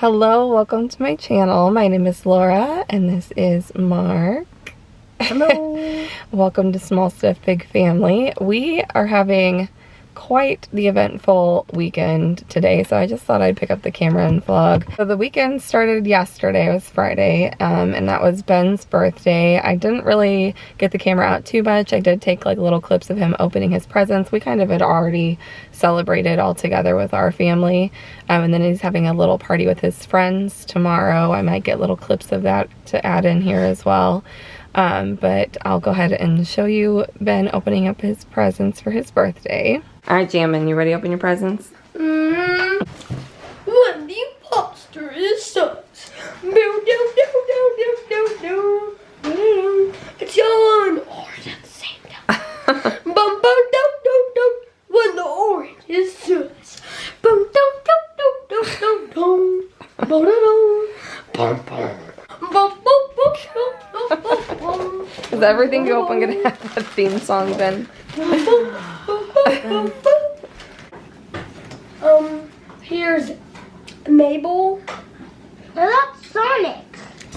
Hello, welcome to my channel. My name is Laura and this is Mark. Hello. Welcome to Small Stuff Big Family. We are having quite the eventful weekend today, so I just thought I'd pick up the camera and vlog. So the weekend started yesterday. It was Friday, and that was Ben's birthday. I didn't really get the camera out too much. I did take like little clips of him opening his presents. We kind of had already celebrated all together with our family, and then he's having a little party with his friends tomorrow. I might get little clips of that to add in here as well. But I'll go ahead and show you Ben opening up his presents for his birthday. All right, Jammin, you ready to open your presents? When the imposter is sus. It's on. Orange at the same time. When the orange is sus. Is everything you open gonna have a theme song, Ben? Here's Mabel. No, that's Sonic.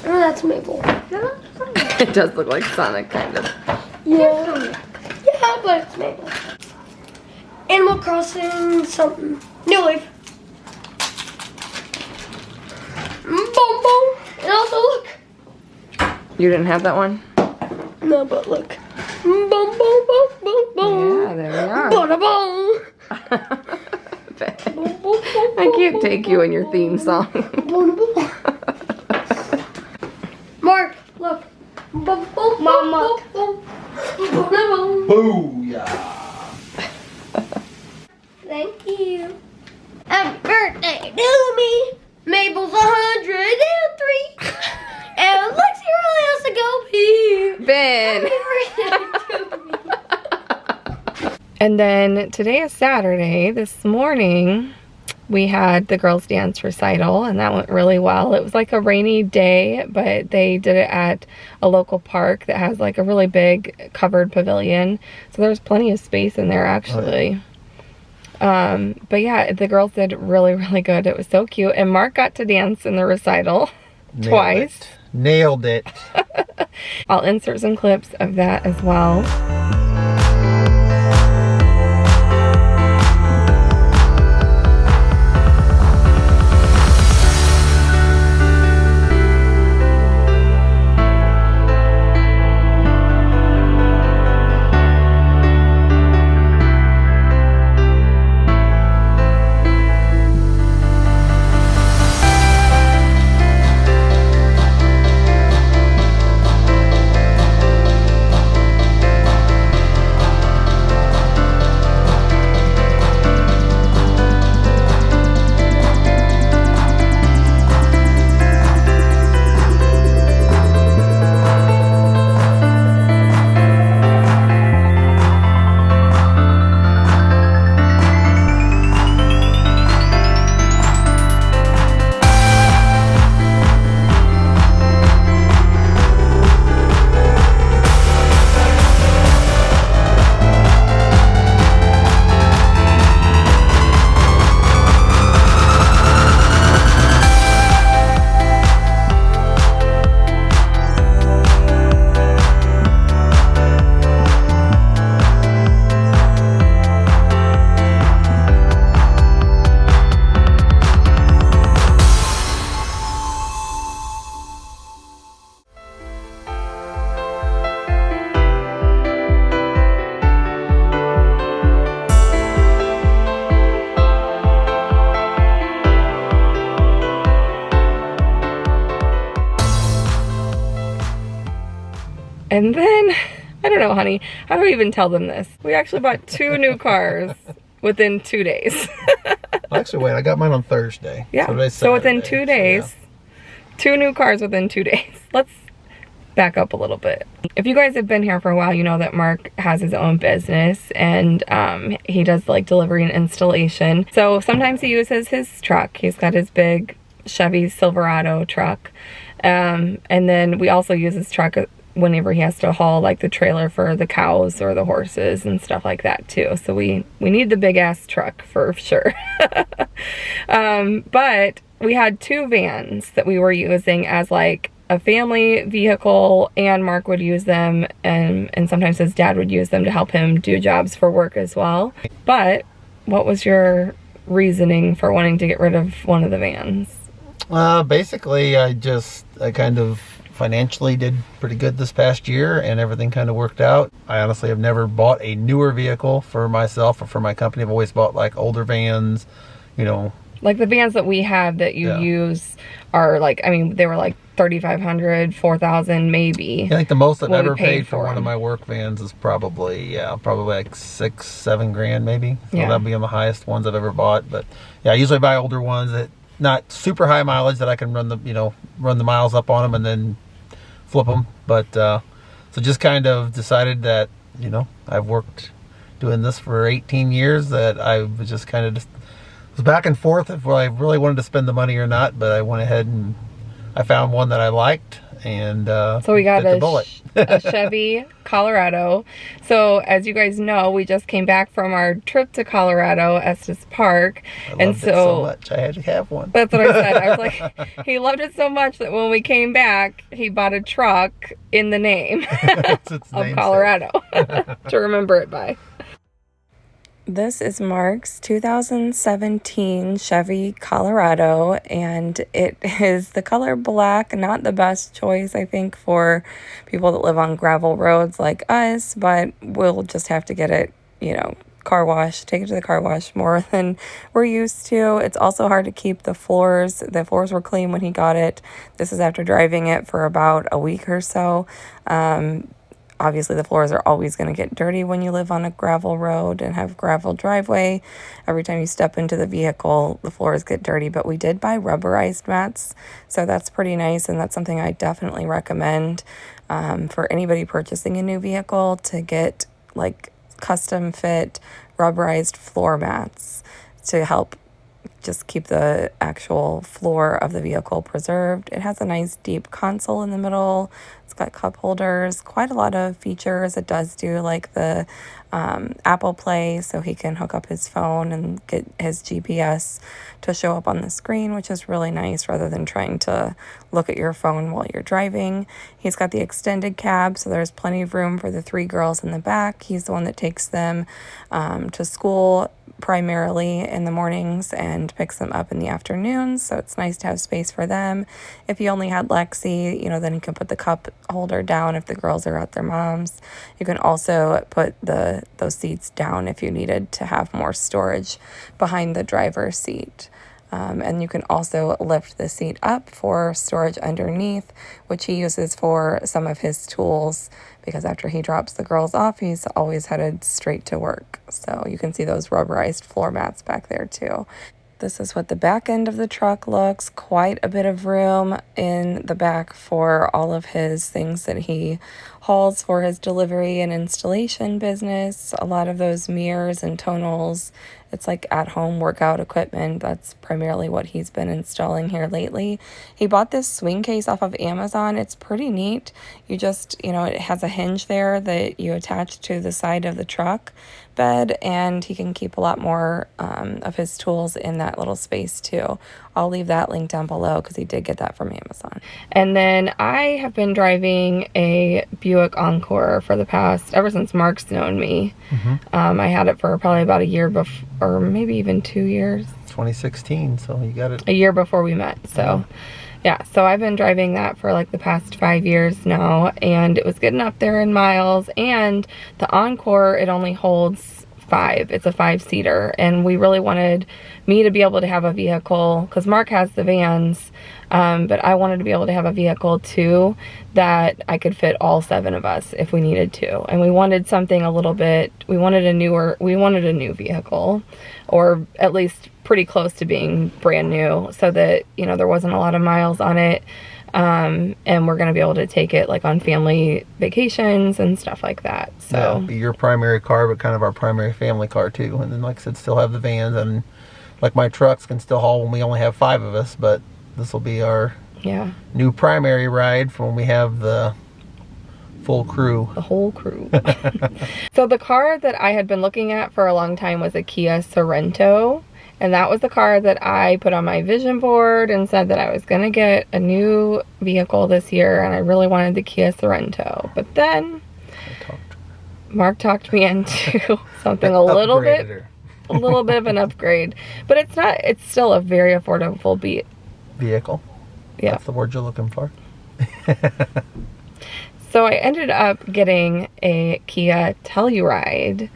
Oh, that's Mabel. No, that's Sonic. It does look like Sonic, kind of. Yeah. Yeah, but it's Mabel. Animal Crossing something. New Leaf. Boom. And also look. You didn't have that one? No, but look. Boom. Yeah, there we are. Boom. I can't take you in your theme song. Mark, look. Mama. Booyah. Thank you. Happy birthday to me. Mabel's 103. And Lexi really has to go pee. Ben! Happy birthday to me. And then today is Saturday. This morning we had the girls' dance recital and that went really well. It was like a rainy day, but they did it at a local park that has like a really big covered pavilion. So there's plenty of space in there actually. But yeah, the girls did really good. It was so cute. And Mark got to dance in the recital twice. Nailed it. I'll insert some clips of that as well. And then, I don't know, honey, how do I even tell them this? We actually bought 2 new cars within 2 days. Actually, wait, I got mine on Thursday. Yeah, so within 2 days, so yeah. 2 new cars within 2 days. Let's back up a little bit. If you guys have been here for a while, you know that Mark has his own business and he does like delivery and installation. So sometimes he uses his truck. He's got his big Chevy Silverado truck. And then we also use his truck whenever he has to haul like the trailer for the cows or the horses and stuff like that too. So we need the big ass truck for sure. But we had 2 vans that we were using as like a family vehicle, and Mark would use them, and sometimes his dad would use them to help him do jobs for work as well. But what was your reasoning for wanting to get rid of one of the vans? Basically, I kind of financially did pretty good this past year, and everything kind of worked out. I honestly have never bought a newer vehicle for myself or for my company. I've always bought like older vans, you know. Like the vans that we have that you use are like, I mean, they were like $3,500, $4,000 maybe. I think the most I've ever paid for them. one of my work vans is probably like $6-7 grand maybe. So Yeah. that'll be on the highest ones I've ever bought. But yeah, I usually buy older ones that not super high mileage, that I can run the miles up on them and then flip them. But so just kind of decided that, you know, I've worked doing this for 18 years, that I was just kind of was back and forth if I really wanted to spend the money or not. But I went ahead and I found one that I liked, and so we got a Chevy Colorado. So as you guys know, we just came back from our trip to Colorado, Estes Park. I loved it so much I had to have one. That's what I said. I was like, he loved it so much that when we came back, he bought a truck in the name of Colorado to remember it by. This is Mark's 2017 Chevy Colorado, and it is the color black. Not the best choice, I think, for people that live on gravel roads like us, but we'll just have to get it, you know, car wash, take it to the car wash more than we're used to. It's also hard to keep the floors. The floors were clean when he got it. This is after driving it for about a week or so. Obviously, the floors are always going to get dirty when you live on a gravel road and have gravel driveway. Every time you step into the vehicle, the floors get dirty. But we did buy rubberized mats, so that's pretty nice, and that's something I definitely recommend for anybody purchasing a new vehicle, to get like custom fit rubberized floor mats to help just keep the actual floor of the vehicle preserved. It has a nice deep console in the middle. It's got cup holders, quite a lot of features. It does do like the Apple Play, so he can hook up his phone and get his GPS to show up on the screen, which is really nice rather than trying to look at your phone while you're driving. He's got the extended cab, so there's plenty of room for the 3 girls in the back. He's the one that takes them to school primarily in the mornings and picks them up in the afternoons, so it's nice to have space for them. If you only had Lexi, you know, then you can put the cup holder down if the girls are at their mom's. You can also put those seats down if you needed to have more storage behind the driver's seat. And you can also lift the seat up for storage underneath, which he uses for some of his tools, because after he drops the girls off, he's always headed straight to work. So you can see those rubberized floor mats back there too. This is what the back end of the truck looks. Quite a bit of room in the back for all of his things that he hauls for his delivery and installation business. A lot of those mirrors and tonals. It's like at-home workout equipment. That's primarily what he's been installing here lately. He bought this swing case off of Amazon. It's pretty neat. You just, you know, it has a hinge there that you attach to the side of the truck bed, and he can keep a lot more of his tools in that little space too. I'll leave that link down below because he did get that from Amazon. And then I have been driving a Buick Encore for the past, ever since Mark's known me. I had it for probably about a year before, or maybe even 2 years. 2016, so you got it. A year before we met, so. Yeah, so I've been driving that for like the past 5 years now, and it was getting up there in miles. And the Encore, it only holds 5. It's a 5-seater, and we really wanted me to be able to have a vehicle, because Mark has the vans, but I wanted to be able to have a vehicle too that I could fit all 7 of us if we needed to. And we wanted something a little bit, we wanted a new vehicle, or at least pretty close to being brand new, so that, you know, there wasn't a lot of miles on it, and we're going to be able to take it like on family vacations and stuff like that. So yeah, be your primary car, but kind of our primary family car too. And then, like I said, still have the vans, and like my trucks can still haul when we only have 5 of us, but this will be our new primary ride for when we have the full crew. The whole crew. So the car that I had been looking at for a long time was a Kia Sorento. And that was the car that I put on my vision board and said that I was going to get a new vehicle this year, and I really wanted the Kia Sorento. But then Mark talked me into something a little bit of an upgrade. But it's still a very affordable vehicle. Yeah. That's the word you're looking for. So I ended up getting a Kia Telluride.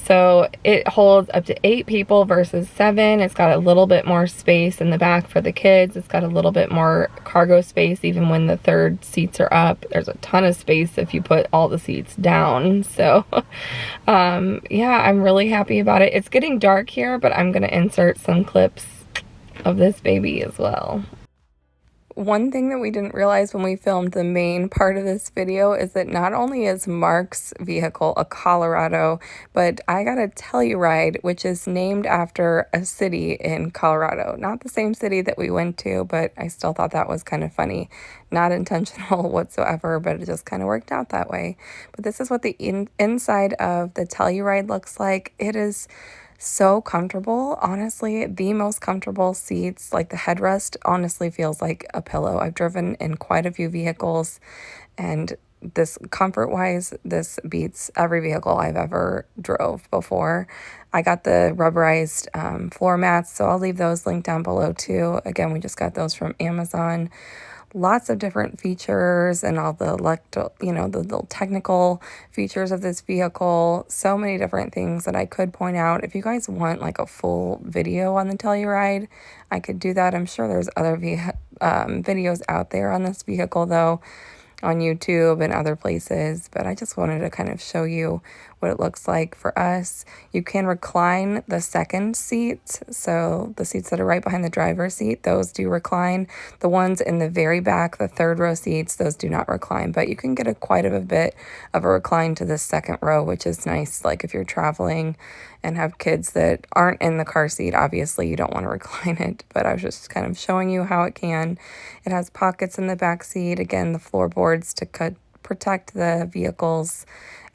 So it holds up to 8 people versus 7. It's got a little bit more space in the back for the kids. It's got a little bit more cargo space even when the third seats are up. There's a ton of space if you put all the seats down. So yeah, I'm really happy about it. It's getting dark here, but I'm going to insert some clips of this baby as well. One thing that we didn't realize when we filmed the main part of this video is that not only is Mark's vehicle a Colorado, but I got a Telluride, which is named after a city in Colorado. Not the same city that we went to, but I still thought that was kind of funny. Not intentional whatsoever, but it just kind of worked out that way. But this is what the inside of the Telluride looks like. It is so comfortable. Honestly, the most comfortable seats. Like the headrest honestly feels like a pillow. I've driven in quite a few vehicles, and this comfort wise, this beats every vehicle I've ever drove before. I got the rubberized floor mats, so I'll leave those linked down below too. Again, we just got those from Amazon. Lots of different features and all the the little technical features of this vehicle. So many different things that I could point out. If you guys want like a full video on the Telluride, I could do that. I'm sure there's other videos out there on this vehicle though, on YouTube and other places, but I just wanted to kind of show you what it looks like for us. You can recline the second seat, so the seats that are right behind the driver's seat, those do recline. The ones in the very back, the third row seats, those do not recline, but you can get quite a bit of a recline to the second row, which is nice. Like if you're traveling and have kids that aren't in the car seat, obviously you don't want to recline it, but I was just kind of showing you how it can. It has pockets in the back seat. Again, the floorboards to protect the vehicle's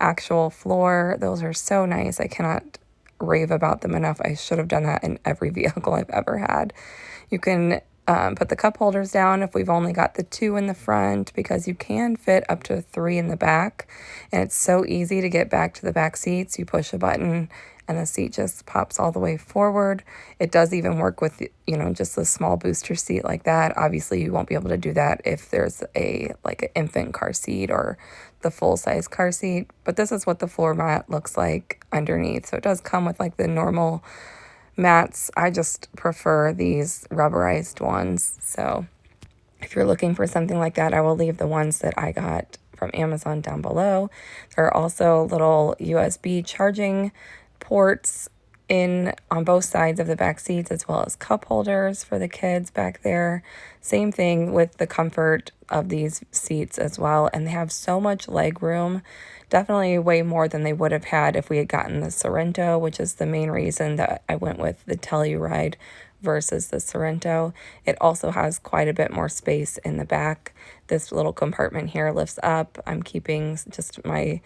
actual floor. Those are so nice. I cannot rave about them enough. I should have done that in every vehicle I've ever had. You can put the cup holders down if we've only got the 2 in the front, because you can fit up to 3 in the back, and it's so easy to get back to the back seats. You push a button and the seat just pops all the way forward. It does even work with, just a small booster seat like that. Obviously, you won't be able to do that if there's an infant car seat or the full-size car seat. But this is what the floor mat looks like underneath. So it does come with like the normal mats. I just prefer these rubberized ones. So if you're looking for something like that, I will leave the ones that I got from Amazon down below. There are also little USB charging ports on both sides of the back seats, as well as cup holders for the kids back there. Same thing with the comfort of these seats as well, and they have so much leg room, definitely way more than they would have had if we had gotten the Sorento, which is the main reason that I went with the Telluride versus the Sorento. It also has quite a bit more space in the back. This little compartment here lifts up. I'm keeping just my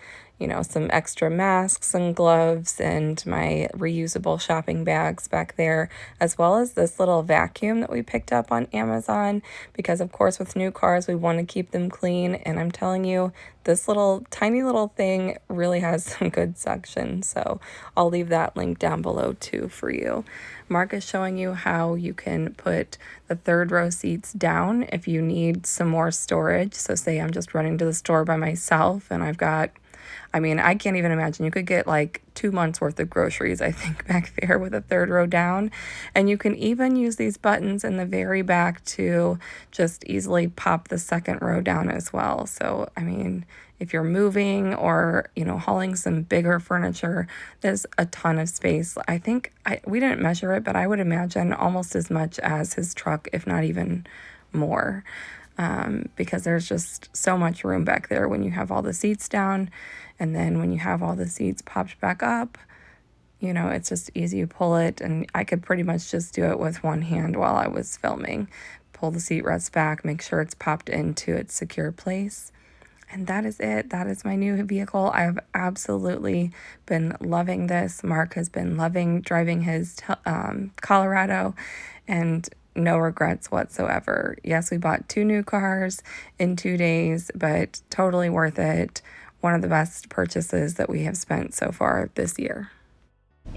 some extra masks and gloves and my reusable shopping bags back there, as well as this little vacuum that we picked up on Amazon, because of course with new cars we want to keep them clean, and I'm telling you, this tiny little thing really has some good suction. So I'll leave that link down below too for you. Mark is showing you how you can put the third row seats down if you need some more storage. So say I'm just running to the store by myself and I've got, I can't even imagine. You could get like 2 months worth of groceries, I think, back there with a third row down. And you can even use these buttons in the very back to just easily pop the second row down as well. So, if you're moving or, hauling some bigger furniture, there's a ton of space. I think, we didn't measure it, but I would imagine almost as much as his truck, if not even more. Because there's just so much room back there when you have all the seats down, and then when you have all the seats popped back up, it's just easy to pull it, and I could pretty much just do it with one hand while I was filming. Pull the seat rest back, make sure it's popped into its secure place, And that is it. That is my new vehicle. I've absolutely been loving this. Mark has been loving driving his Colorado, and no regrets whatsoever. Yes, we bought 2 new cars in 2 days, but totally worth it. One of the best purchases that we have spent so far this year.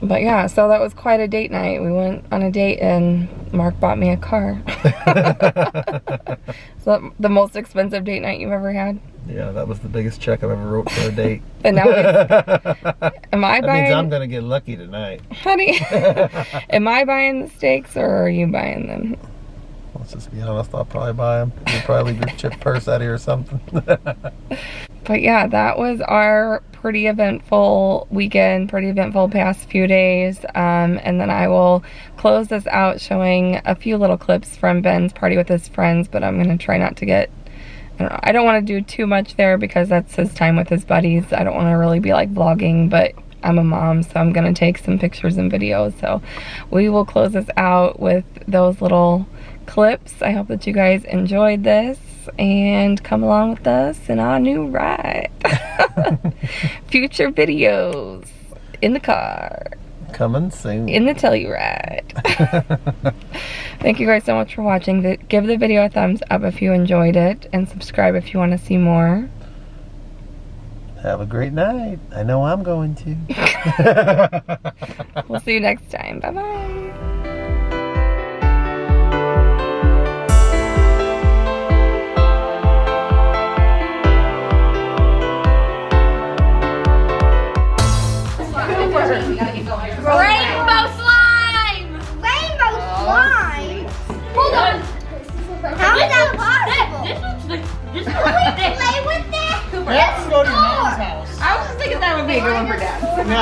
But yeah, so that was quite a date night. We went on a date and Mark bought me a car. So the most expensive date night you've ever had? Yeah, that was the biggest check I've ever wrote for a date. And now am I that buying? means I'm gonna get lucky tonight. Honey, am I buying the steaks or are you buying them? Let's just be honest, I'll probably buy them. You'll probably leave your chip purse out here or something. But yeah, that was our pretty eventful weekend, pretty eventful past few days. And then I will close this out showing a few little clips from Ben's party with his friends, but I'm going to try not to get, I don't want to do too much there because that's his time with his buddies. I don't want to really be like vlogging, but I'm a mom, so I'm going to take some pictures and videos. So we will close this out with those little clips. I hope that you guys enjoyed this and come along with us in our new ride. Future videos in the car. Coming soon. In the Telluride. Thank you guys so much for watching. Give the video a thumbs up if you enjoyed it, and subscribe if you want to see more. Have a great night. I know I'm going to. We'll see you next time. Bye-bye. Rainbow slime! Rainbow slime? Hold on. How is that possible? This looks like this. Play with this? Let's go to Mom's house. I was just thinking that would be a good one for Dad. No.